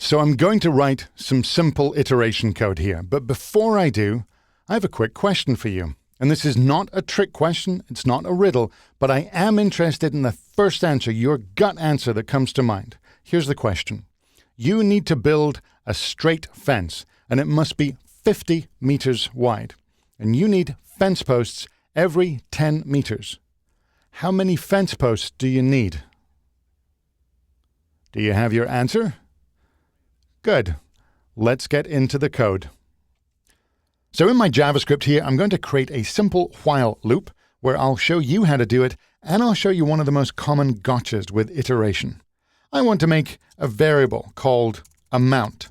So I'm going to write some simple iteration code here, but before I do, I have a quick question for you. And this is not a trick question, it's not a riddle, but I am interested in the first answer, your gut answer that comes to mind. Here's the question. You need to build a straight fence, and it must be 50 meters wide. And you need fence posts every 10 meters. How many fence posts do you need? Do you have your answer? Good. Let's get into the code. So in my JavaScript here, I'm going to create a simple while loop where I'll show you how to do it, and I'll show you one of the most common gotchas with iteration. I want to make a variable called amount.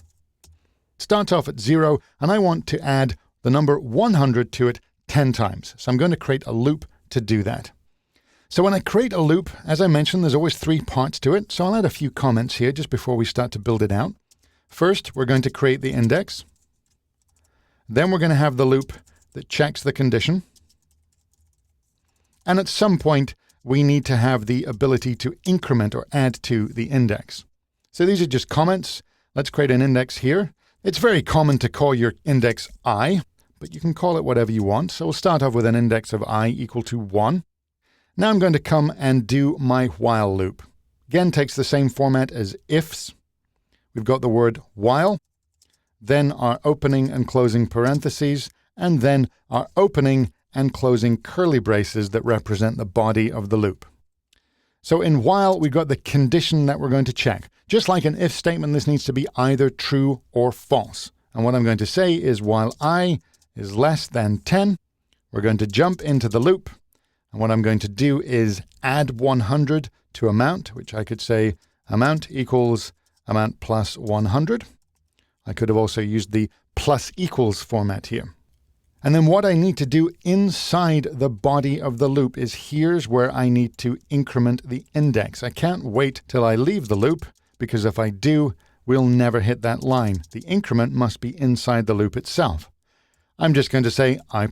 It starts off at 0, and I want to add the number 100 to it 10 times. So I'm going to create a loop to do that. So when I create a loop, as I mentioned, there's always 3 parts to it. So I'll add a few comments here just before we start to build it out. First, we're going to create the index. Then we're going to have the loop that checks the condition. And at some point, we need to have the ability to increment or add to the index. So these are just comments. Let's create an index here. It's very common to call your index I, but you can call it whatever you want. So we'll start off with an index of I equal to 1. Now I'm going to come and do my while loop. Again, takes the same format as ifs. We've got the word while, then our opening and closing parentheses, and then our opening and closing curly braces that represent the body of the loop. So in while, we've got the condition that we're going to check. Just like an if statement, this needs to be either true or false. And what I'm going to say is while I is less than 10, we're going to jump into the loop. And what I'm going to do is add 100 to amount, which I could say amount equals amount plus 100. I could have also used the plus equals format here. And then what I need to do inside the body of the loop is here's where I need to increment the index. I can't wait till I leave the loop, because if I do, we'll never hit that line. The increment must be inside the loop itself. I'm just going to say I++.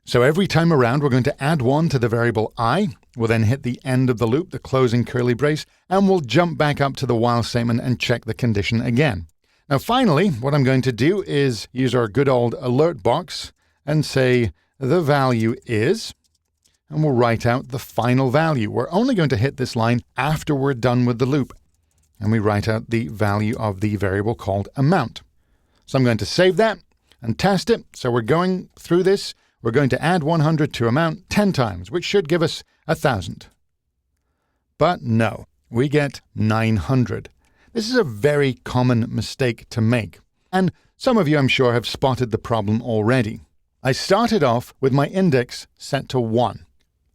So every time around, we're going to add 1 to the variable I. We'll then hit the end of the loop, the closing curly brace, and we'll jump back up to the while statement and check the condition again. Now finally, what I'm going to do is use our good old alert box and say the value is, and we'll write out the final value. We're only going to hit this line after we're done with the loop. And we write out the value of the variable called amount. So I'm going to save that and test it. So we're going through this. We're going to add 100 to amount 10 times, which should give us 1,000. But no, we get 900. This is a very common mistake to make. And some of you, I'm sure, have spotted the problem already. I started off with my index set to 1.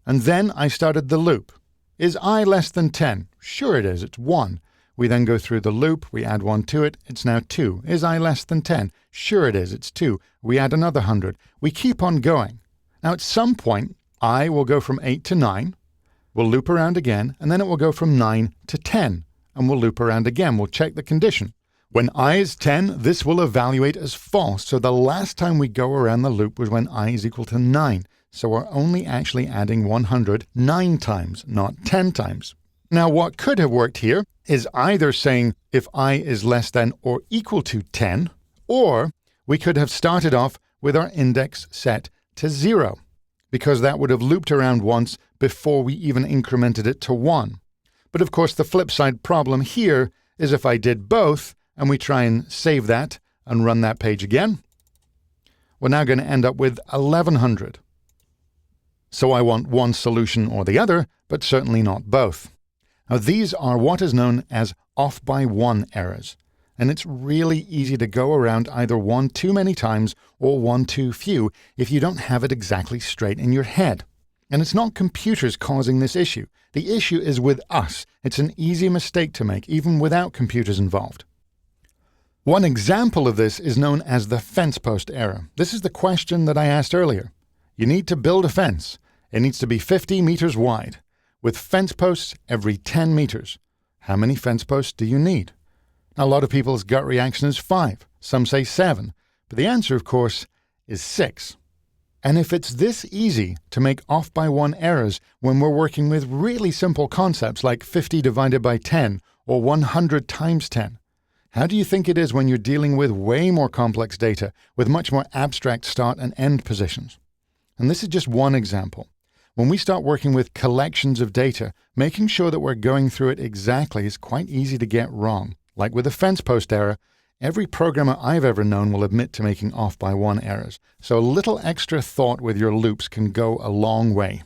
And then I started the loop. Is I less than 10? Sure it is, it's 1. We then go through the loop, we add 1 to it, it's now 2. Is I less than 10? Sure it is, it's 2. We add another 100. We keep on going. Now at some point, I will go from 8 to 9. We'll loop around again, and then it will go from 9 to 10. And we'll loop around again. We'll check the condition. When I is 10, this will evaluate as false. So the last time we go around the loop was when I is equal to 9. So we're only actually adding 100 9 times, not 10 times. Now what could have worked here is either saying if I is less than or equal to 10, or we could have started off with our index set to 0, because that would have looped around once before we even incremented it to 1. But of course, the flip side problem here is if I did both and we try and save that and run that page again, we're now going to end up with 1100. So I want one solution or the other, but certainly not both. Now these are what is known as off by 1 errors. And it's really easy to go around either 1 too many times or 1 too few if you don't have it exactly straight in your head. And it's not computers causing this issue. The issue is with us. It's an easy mistake to make, even without computers involved. One example of this is known as the fence post error. This is the question that I asked earlier. You need to build a fence. It needs to be 50 meters wide, with fence posts every 10 meters. How many fence posts do you need? Now, a lot of people's gut reaction is 5. Some say 7. But the answer, of course, is 6. And if it's this easy to make off by 1 errors when we're working with really simple concepts like 50 divided by 10 or 100 times 10, How do you think it is when you're dealing with way more complex data with much more abstract start and end positions? And this is just one example. When we start working with collections of data, making sure that we're going through it exactly is quite easy to get wrong. Like with the fence post error, every programmer I've ever known will admit to making off by one errors. So a little extra thought with your loops can go a long way.